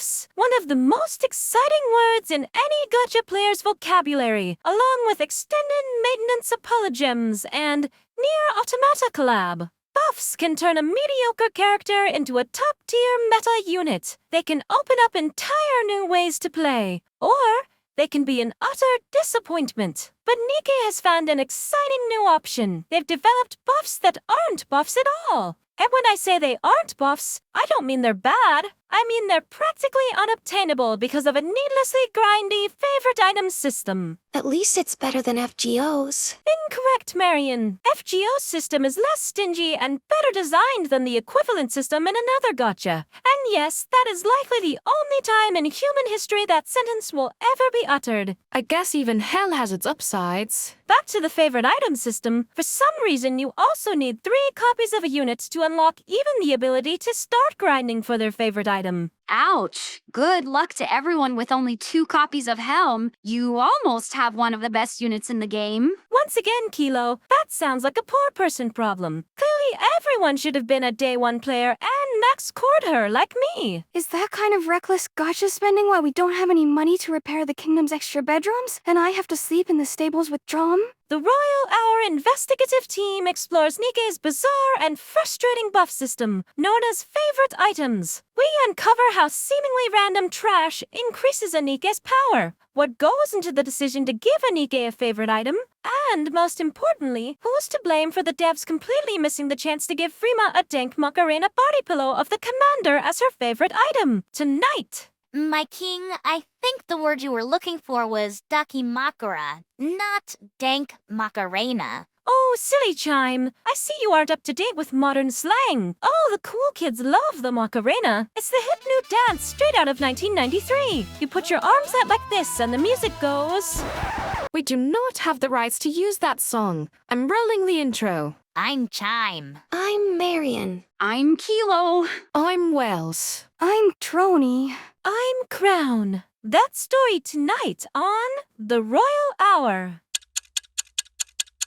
buffs, one of the most exciting words in any gacha player's vocabulary, along with extended maintenance apologems and near automata collab. Buffs can turn a mediocre character into a top-tier meta unit. They can open up entire new ways to play, or they can be an utter disappointment. But Nikke has found an exciting new option. They've developed buffs that aren't buffs at all. And when I say they aren't buffs, I don't mean they're bad. I mean they're practically unobtainable because of a needlessly grindy favorite item system. At least it's better than FGO's. Incorrect, Marion. FGO's system is less stingy and better designed than the equivalent system in another gacha. And yes, that is likely the only time in human history that sentence will ever be uttered. I guess even hell has its upsides. Back to the favorite item system, for some reason you also need 3 copies of a unit to unlock even the ability to start grinding for their favorite item. Ouch! Good luck to everyone with only 2 copies of Helm. You almost have one of the best units in the game. Once again, Kilo, that sounds like a poor person problem. Clearly everyone should have been a day 1 player and max cored her like me. Is that kind of reckless gacha spending why we don't have any money to repair the kingdom's extra bedrooms? And I have to sleep in the stables with Drum? The Royal Hour investigative team explores Nikke's bizarre and frustrating buff system, known as favorite items. We uncover how seemingly random trash increases a Nikke's power, what goes into the decision to give a Nikke a favorite item, and most importantly, who's to blame for the devs completely missing the chance to give Frima a dank Macarena body pillow of the commander as her favorite item tonight. My king, I think the word you were looking for was Dakimakura, not dank Macarena. Oh, silly Chime. I see you aren't up to date with modern slang. Oh, the cool kids love the Macarena. It's the hip new dance straight out of 1993. You put your arms out like this and the music goes... We do not have the rights to use that song. I'm rolling the intro. I'm Chime. I'm Marion. I'm Kilo. I'm Wells. I'm Trony. I'm Crown. That story tonight on The Royal Hour.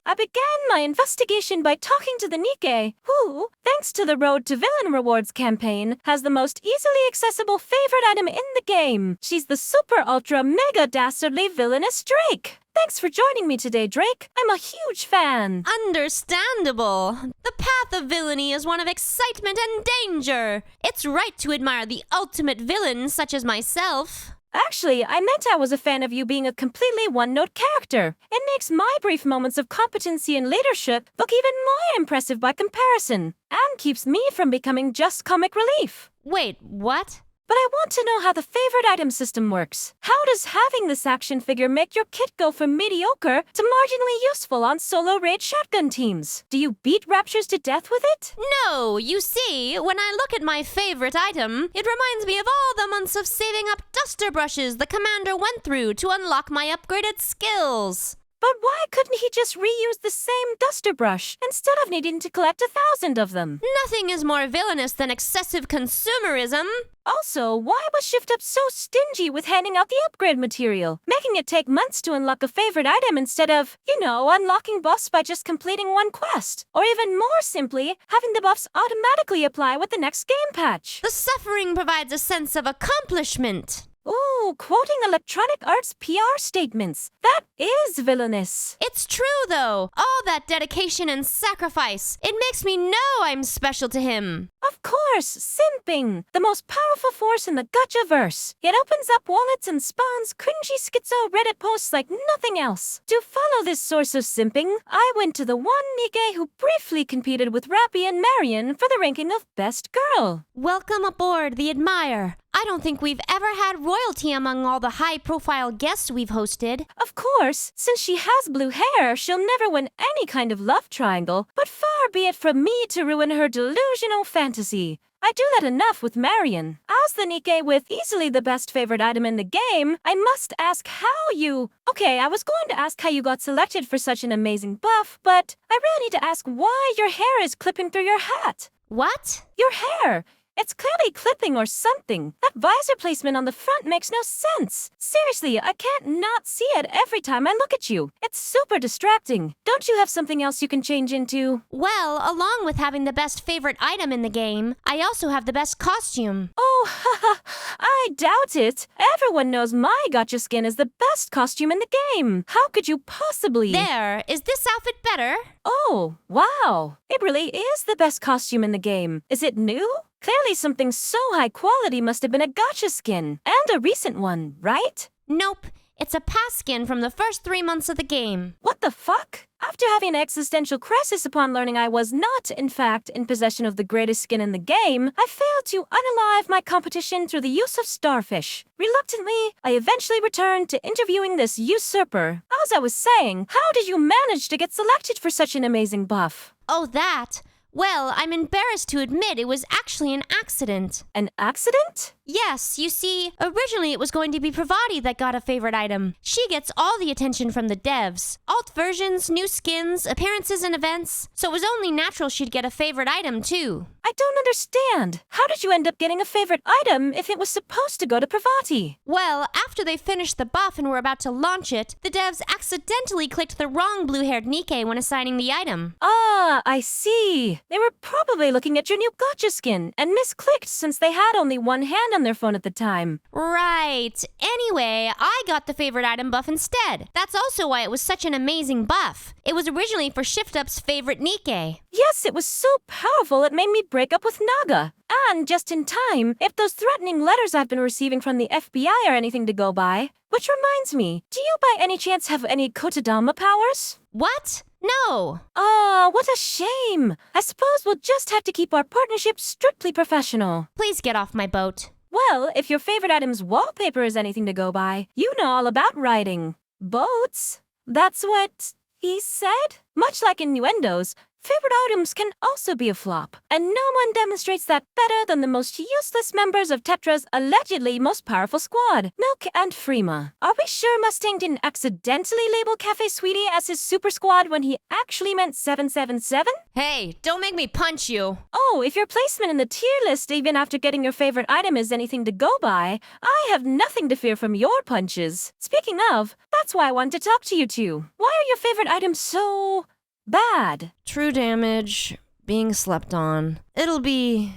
I began my investigation by talking to the Nikke, who, thanks to the Road to Villain Rewards campaign, has the most easily accessible favorite item in the game. She's the super ultra mega dastardly villainous Drake. Thanks for joining me today, Drake. I'm a huge fan. Understandable. The path of villainy is one of excitement and danger. It's right to admire the ultimate villain such as myself. Actually, I meant I was a fan of you being a completely one-note character. It makes my brief moments of competency and leadership look even more impressive by comparison, and keeps me from becoming just comic relief. Wait, what? But I want to know how the favorite item system works. How does having this action figure make your kit go from mediocre to marginally useful on solo raid shotgun teams? Do you beat raptures to death with it? No, you see, when I look at my favorite item, it reminds me of all the months of saving up duster brushes the commander went through to unlock my upgraded skills. But why couldn't he just reuse the same duster brush instead of needing to collect 1,000 of them? Nothing is more villainous than excessive consumerism. Also, why was ShiftUp so stingy with handing out the upgrade material, making it take months to unlock a favorite item instead of, unlocking buffs by just completing one quest? Or even more simply, having the buffs automatically apply with the next game patch? The suffering provides a sense of accomplishment. Ooh, quoting Electronic Arts PR statements. That is villainous. It's true, though. All that dedication and sacrifice. It makes me know I'm special to him. Of course, simping. The most powerful force in the gacha-verse. It opens up wallets and spawns cringy schizo Reddit posts like nothing else. To follow this source of simping, I went to the one Nikke who briefly competed with Rappy and Marion for the ranking of Best Girl. Welcome aboard the Admire. I don't think we've ever had royalty among all the high-profile guests we've hosted. Of course, since she has blue hair, she'll never win any kind of love triangle, but far be it from me to ruin her delusional fantasy. I do that enough with Marion. As the Nikke with easily the best favorite item in the game, I must ask how you... Okay, I was going to ask how you got selected for such an amazing buff, but I really need to ask why your hair is clipping through your hat. What? Your hair. It's clearly clipping or something. That visor placement on the front makes no sense. Seriously, I can't not see it every time I look at you. It's super distracting. Don't you have something else you can change into? Well, along with having the best favorite item in the game, I also have the best costume. Oh, haha, I doubt it. Everyone knows my gotcha skin is the best costume in the game. How could you possibly? There, is this outfit better? Oh, wow. It really is the best costume in the game. Is it new? Clearly something so high quality must have been a gotcha skin. And a recent one, right? Nope, it's a past skin from the first 3 months of the game. What the fuck? After having an existential crisis upon learning I was not, in fact, in possession of the greatest skin in the game, I failed to unalive my competition through the use of starfish. Reluctantly, I eventually returned to interviewing this usurper. As I was saying, how did you manage to get selected for such an amazing buff? Oh, that? Well, I'm embarrassed to admit it was actually an accident. An accident? Yes, you see, originally it was going to be Parody that got a favorite item. She gets all the attention from the devs. Alt versions, new skins, appearances and events. So it was only natural she'd get a favorite item too. I don't understand. How did you end up getting a favorite item if it was supposed to go to Parody? Well, after they finished the buff and were about to launch it, the devs accidentally clicked the wrong blue-haired Nikke when assigning the item. Ah, I see. They were probably looking at your new gotcha skin and misclicked since they had only one hand on their phone at the time. Right. Anyway, I got the favorite item buff instead. That's also why it was such an amazing buff. It was originally for ShiftUp's favorite Nikke. Yes, it was so powerful it made me break up with Naga. And just in time, if those threatening letters I've been receiving from the FBI are anything to go by. Which reminds me, do you by any chance have any Kotodama powers? What? No. Ah, what a shame. I suppose we'll just have to keep our partnership strictly professional. Please get off my boat. Well, if your favorite item's wallpaper is anything to go by, you know all about riding boats. That's what he said? Much like innuendos, favorite items can also be a flop, and no one demonstrates that better than the most useless members of Tetra's allegedly most powerful squad, Milk and Freema. Are we sure Mustang didn't accidentally label Cafe Sweetie as his super squad when he actually meant 777? Hey, don't make me punch you. Oh, if your placement in the tier list even after getting your favorite item is anything to go by, I have nothing to fear from your punches. Speaking of, that's why I wanted to talk to you two. Why are your favorite items so bad? True damage, being slept on. It'll be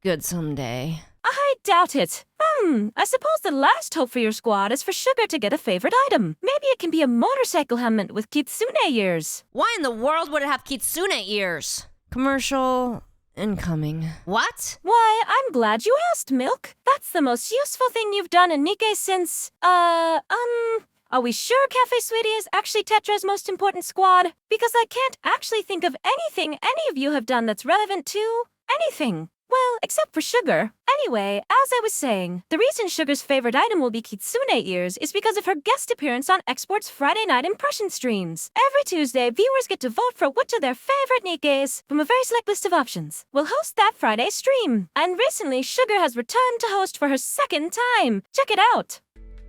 good someday. I doubt it. I suppose the last hope for your squad is for Sugar to get a favorite item. Maybe it can be a motorcycle helmet with Kitsune ears. Why in the world would it have Kitsune ears? Commercial incoming. What? Why, I'm glad you asked, Milk. That's the most useful thing you've done in Nikke since, are we sure Cafe Sweetie is actually Tetra's most important squad? Because I can't actually think of anything any of you have done that's relevant to anything. Well, except for Sugar. Anyway, as I was saying, the reason Sugar's favorite item will be Kitsune ears is because of her guest appearance on Export's Friday night impression streams. Every Tuesday, viewers get to vote for which of their favorite Nikkes from a very select list of options. We'll host that Friday stream. And recently, Sugar has returned to host for her second time. Check it out.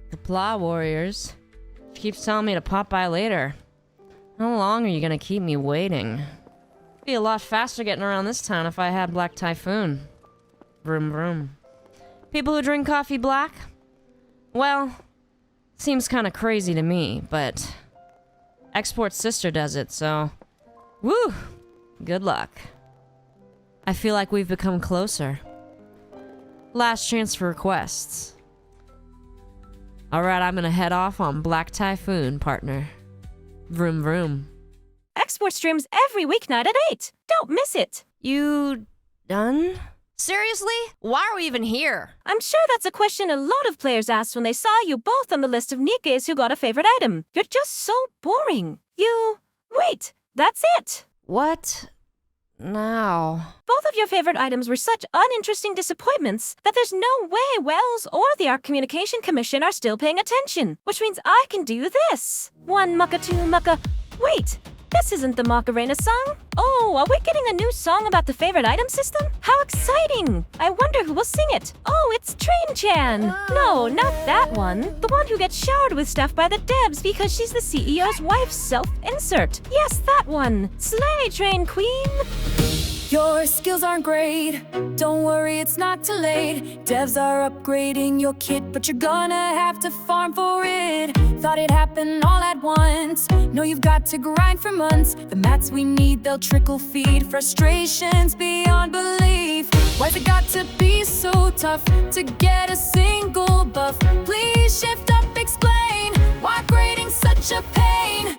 Kapla Warriors. She keeps telling me to pop by later. How long are you gonna keep me waiting? Be a lot faster getting around this town if I had Black Typhoon. Vroom vroom. People who drink coffee black? Well, seems kinda crazy to me, but Export's sister does it, so woo! Good luck. I feel like we've become closer. Last chance for requests. Alright, I'm gonna head off on Black Typhoon, partner. Vroom vroom. Export streams every weeknight at 8. Don't miss it. You done? Seriously? Why are we even here? I'm sure that's a question a lot of players asked when they saw you both on the list of Nikkes who got a favorite item. You're just so boring. Wait, that's it. What? Now? Both of your favorite items were such uninteresting disappointments that there's no way Wells or the Art Communication Commission are still paying attention, which means I can do this. 1 mucka, 2 mucka. Wait, this isn't the Macarena song. Oh, are we getting a new song about the favorite item system? How exciting! I wonder who will sing it. Oh, it's Train-chan. No, not that one. The one who gets showered with stuff by the devs because she's the CEO's wife's self-insert. Yes, that one. Slay, Train Queen. Your skills aren't great, don't worry, it's not too late. Devs are upgrading your kit, but you're gonna have to farm for it. Thought it happened all at once, no, you've got to grind for months. The mats we need, they'll trickle feed frustrations beyond belief. Why's it got to be so tough to get a single buff? Please shift up, explain why grading's such a pain.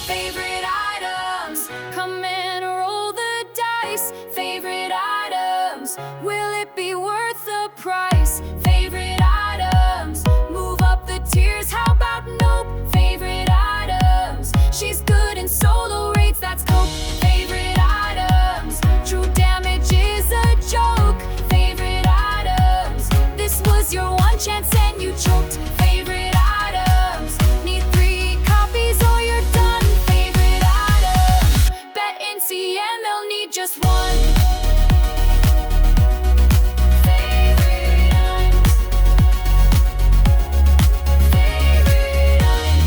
Favorite items, come and roll the dice. Favorite items, will it be worth the price? Favorite items, move up the tiers, how about nope? Favorite items, she's good in solo raids, that's cope. Favorite items, true damage is a joke. Favorite items, this was your one chance and you choked. Favorite items, need 3 copies or you're done. Favorite items, bet in CN they'll need just one. Favorite items, favorite items,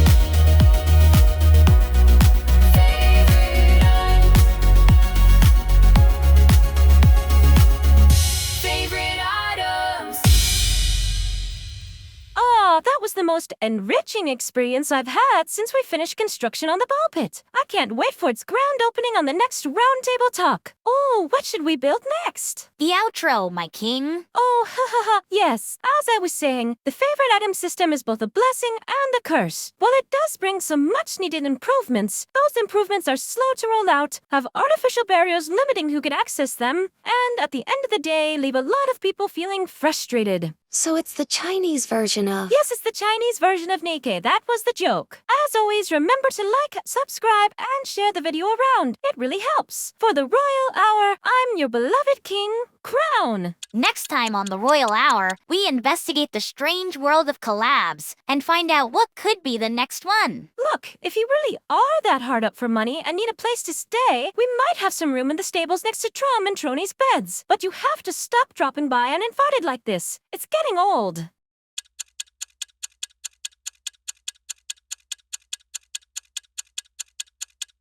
favorite items, favorite items. Ah, that was the most enriching experience I've had since we finished construction on the ball pit. I can't wait for its grand opening on the next roundtable talk. Oh, what should we build next? The outro, my king. Oh, yes. As I was saying, the favorite item system is both a blessing and a curse. While it does bring some much-needed improvements, those improvements are slow to roll out, have artificial barriers limiting who can access them, and at the end of the day, leave a lot of people feeling frustrated. So it's the Chinese version of... Yes, it's the Chinese version of Nikke. That was the joke. As always, remember to like, subscribe, and share the video around. It really helps. For the Royal Hour, I'm your beloved king, Crown. Next time on the Royal Hour, we investigate the strange world of collabs and find out what could be the next one. Look, if you really are that hard up for money and need a place to stay, we might have some room in the stables next to Trom and Trony's beds. But you have to stop dropping by uninvited like this. It's getting old.